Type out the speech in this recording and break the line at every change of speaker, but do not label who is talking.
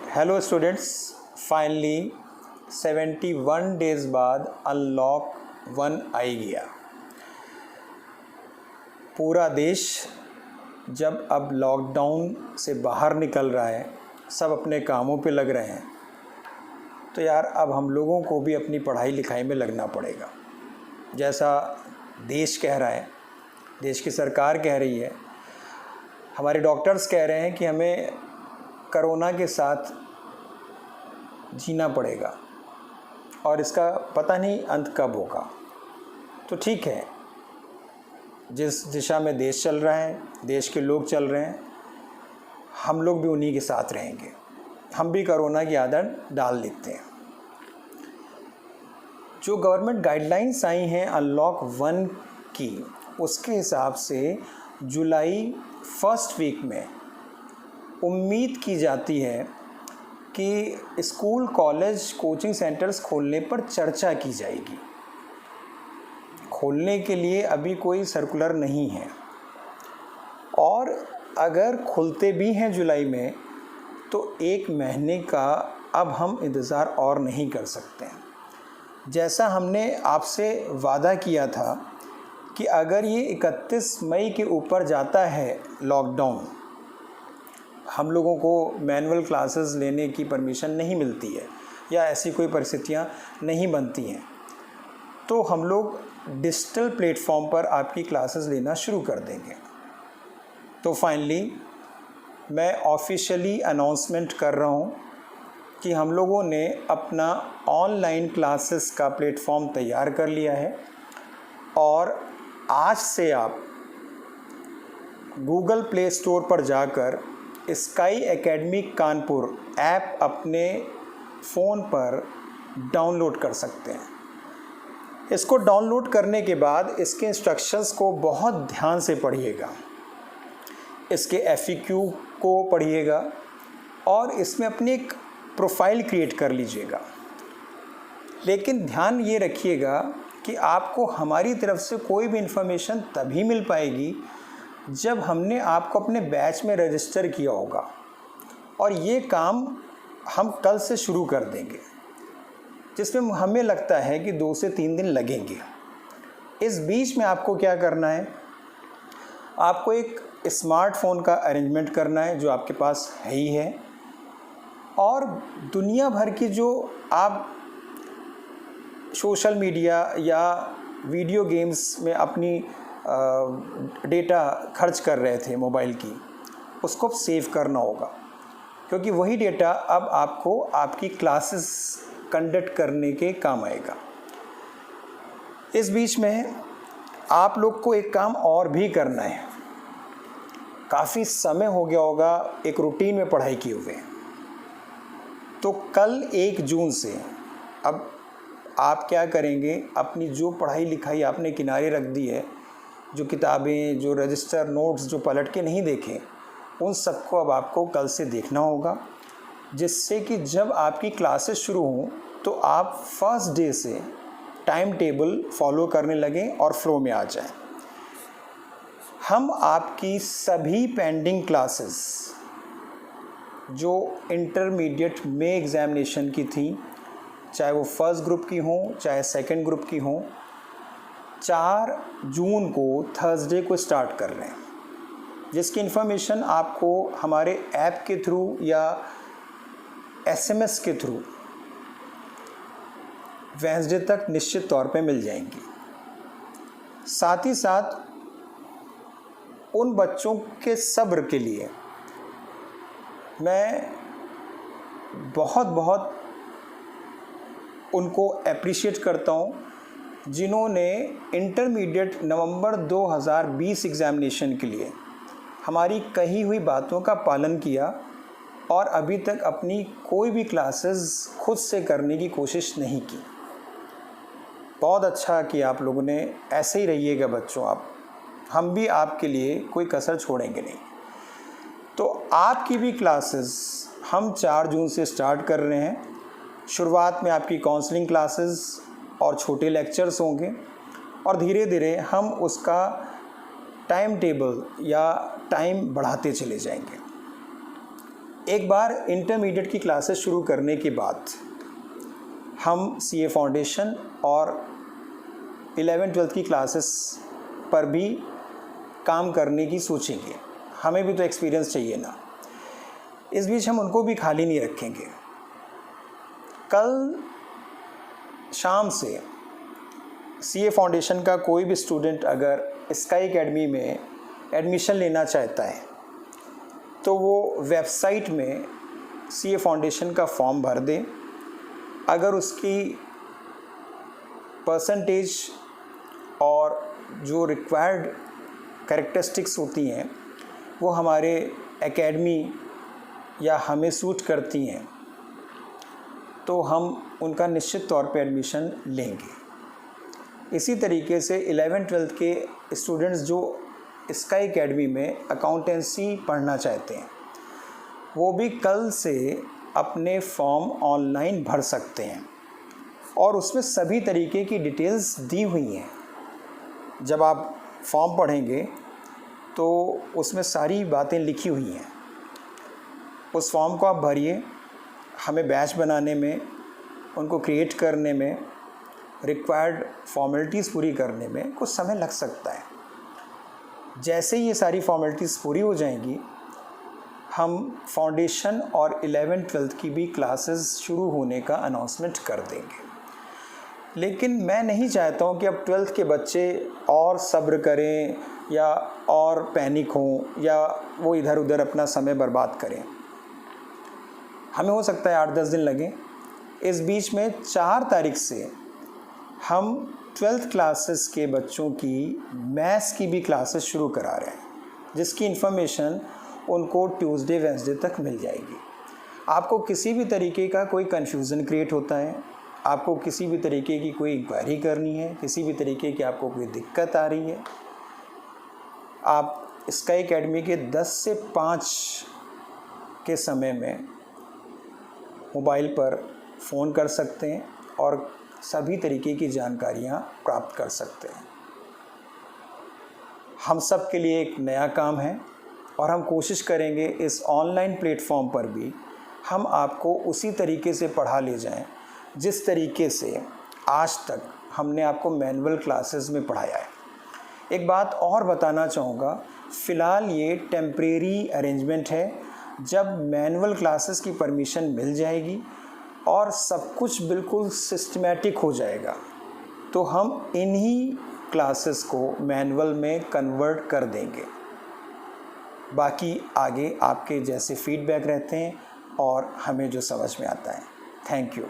Hello students, finally 71 days बाद unlock 1 आ गया। पूरा देश जब अब लॉकडाउन से बाहर निकल रहा है, सब अपने कामों पे लग रहे हैं, तो यार अब हम लोगों को भी अपनी पढ़ाई लिखाई में लगना पड़ेगा। जैसा देश कह रहा है, देश की सरकार कह रही है, हमारे डॉक्टर्स कह रहे हैं कि हमें कोरोना के साथ जीना पड़ेगा और इसका पता नहीं अंत कब होगा। तो ठीक है, जिस दिशा में देश चल रहा है, देश के लोग चल रहे हैं, हम लोग भी उन्हीं के साथ रहेंगे। हम भी कोरोना की आदत डाल लेते हैं। जो गवर्नमेंट गाइडलाइंस आई हैं अनलॉक 1 की, उसके हिसाब से जुलाई फर्स्ट वीक में उम्मीद की जाती है कि स्कूल, कॉलेज, कोचिंग सेंटर्स खोलने पर चर्चा की जाएगी। खोलने के लिए अभी कोई सर्कुलर नहीं है, और अगर खुलते भी हैं जुलाई में, तो 1 महीने का अब हम इंतज़ार और नहीं कर सकते हैं। जैसा हमने आपसे वादा किया था कि अगर ये 31 मई के ऊपर जाता है लॉकडाउन, हम लोगों को मैनुअल क्लासेस लेने की परमिशन नहीं मिलती है या ऐसी कोई परिस्थितियाँ नहीं बनती हैं, तो हम लोग डिजिटल प्लेटफॉर्म पर आपकी क्लासेस लेना शुरू कर देंगे। तो फाइनली मैं ऑफिशियली अनाउंसमेंट कर रहा हूँ कि हम लोगों ने अपना ऑनलाइन क्लासेस का प्लेटफॉर्म तैयार कर लिया है, और आज से आप गूगल प्ले स्टोर पर जाकर स्काई एकेडमी कानपुर ऐप अपने फ़ोन पर डाउनलोड कर सकते हैं। इसको डाउनलोड करने के बाद इसके इंस्ट्रक्शंस को बहुत ध्यान से पढ़िएगा, इसके FAQ को पढ़िएगा और इसमें अपनी एक प्रोफाइल क्रिएट कर लीजिएगा। लेकिन ध्यान ये रखिएगा कि आपको हमारी तरफ से कोई भी इन्फॉर्मेशन तभी मिल पाएगी जब हमने आपको अपने बैच में रजिस्टर किया होगा, और ये काम हम कल से शुरू कर देंगे, जिसमें हमें लगता है कि 2 से 3 दिन लगेंगे। इस बीच में आपको क्या करना है, आपको एक स्मार्टफोन का अरेंजमेंट करना है जो आपके पास है ही है, और दुनिया भर की जो आप सोशल मीडिया या वीडियो गेम्स में अपनी डेटा खर्च कर रहे थे मोबाइल की, उसको सेव करना होगा, क्योंकि वही डेटा अब आपको आपकी क्लासेस कंडक्ट करने के काम आएगा। इस बीच में आप लोग को एक काम और भी करना है। काफ़ी समय हो गया होगा एक रूटीन में पढ़ाई किए हुए, तो कल 1 जून से अब आप क्या करेंगे, अपनी जो पढ़ाई लिखाई आपने किनारे रख दी है, जो किताबें, जो रजिस्टर, नोट्स जो पलट के नहीं देखे, उन सबको अब आपको कल से देखना होगा, जिससे कि जब आपकी क्लासेस शुरू हों तो आप फर्स्ट डे से टाइम टेबल फॉलो करने लगें और फ्लो में आ जाएं। हम आपकी सभी पेंडिंग क्लासेस जो इंटरमीडिएट में एग्ज़ामिनेशन की थी, चाहे वो फर्स्ट ग्रुप की हों चाहे सेकंड ग्रुप की हों, 4 जून को थर्सडे को स्टार्ट कर रहे हैं, जिसकी इन्फॉर्मेशन आपको हमारे ऐप के थ्रू या SMS के थ्रू वेडनेसडे तक निश्चित तौर पे मिल जाएंगी। साथ ही साथ उन बच्चों के सब्र के लिए मैं बहुत बहुत उनको अप्रिशिएट करता हूँ, जिन्होंने इंटरमीडिएट नवंबर 2020 एग्ज़ामिनेशन के लिए हमारी कही हुई बातों का पालन किया और अभी तक अपनी कोई भी क्लासेस खुद से करने की कोशिश नहीं की। बहुत अच्छा कि आप लोगों ने, ऐसे ही रहिएगा बच्चों आप, हम भी आपके लिए कोई कसर छोड़ेंगे नहीं। तो आपकी भी क्लासेस हम 4 जून से स्टार्ट कर रहे हैं। शुरुआत में आपकी काउंसलिंग क्लासेस और छोटे लेक्चर्स होंगे, और धीरे धीरे हम उसका टाइम टेबल या टाइम बढ़ाते चले जाएंगे। एक बार इंटरमीडिएट की क्लासेस शुरू करने के बाद हम सीए फाउंडेशन और 11th-12th की क्लासेस पर भी काम करने की सोचेंगे। हमें भी तो एक्सपीरियंस चाहिए ना। इस बीच हम उनको भी खाली नहीं रखेंगे। कल शाम से सीए फाउंडेशन का कोई भी स्टूडेंट अगर स्काई एकेडमी में एडमिशन लेना चाहता है तो वो वेबसाइट में सीए फाउंडेशन का फॉर्म भर दे। अगर उसकी परसेंटेज और जो रिक्वायर्ड कैरेक्टरिस्टिक्स होती हैं वो हमारे एकेडमी या हमें सूट करती हैं तो हम उनका निश्चित तौर पे एडमिशन लेंगे। इसी तरीके से 11th-12th के स्टूडेंट्स जो स्काई एकेडमी में अकाउंटेंसी पढ़ना चाहते हैं वो भी कल से अपने फॉर्म ऑनलाइन भर सकते हैं और उसमें सभी तरीके की डिटेल्स दी हुई हैं। जब आप फॉर्म पढ़ेंगे तो उसमें सारी बातें लिखी हुई हैं। उस फॉर्म को आप भरिए। हमें बैच बनाने में, उनको क्रिएट करने में, रिक्वायर्ड फॉर्मेलिटीज़ पूरी करने में कुछ समय लग सकता है। जैसे ही ये सारी फॉर्मेलिटीज़ पूरी हो जाएंगी हम फाउंडेशन और 11th-12th की भी क्लासेस शुरू होने का अनाउंसमेंट कर देंगे। लेकिन मैं नहीं चाहता हूँ कि अब 12th के बच्चे और सब्र करें या और पैनिक हों या वो इधर उधर अपना समय बर्बाद करें। हमें हो सकता है 8-10 दिन लगे। इस बीच में 4 तारीख से हम 12th क्लासेस के बच्चों की मैथ्स की भी क्लासेस शुरू करा रहे हैं, जिसकी इन्फॉर्मेशन उनको ट्यूसडे वेडनेसडे तक मिल जाएगी। आपको किसी भी तरीके का कोई कन्फ्यूज़न क्रिएट होता है, आपको किसी भी तरीके की कोई इंक्वायरी करनी है, किसी भी तरीके की आपको कोई दिक्कत आ रही है, आप स्काई एकेडमी के 10 से 5 के समय में मोबाइल पर फ़ोन कर सकते हैं और सभी तरीके की जानकारियाँ प्राप्त कर सकते हैं। हम सब के लिए एक नया काम है और हम कोशिश करेंगे इस ऑनलाइन प्लेटफॉर्म पर भी हम आपको उसी तरीके से पढ़ा ले जाएं जिस तरीके से आज तक हमने आपको मैनुअल क्लासेस में पढ़ाया है। एक बात और बताना चाहूँगा, फ़िलहाल ये टेम्परेरी अरेंजमेंट है। जब मैनुअल क्लासेस की परमिशन मिल जाएगी और सब कुछ बिल्कुल सिस्टमैटिक हो जाएगा तो हम इन्हीं क्लासेस को मैनुअल में कन्वर्ट कर देंगे। बाकी आगे आपके जैसे फीडबैक रहते हैं और हमें जो समझ में आता है। Thank you.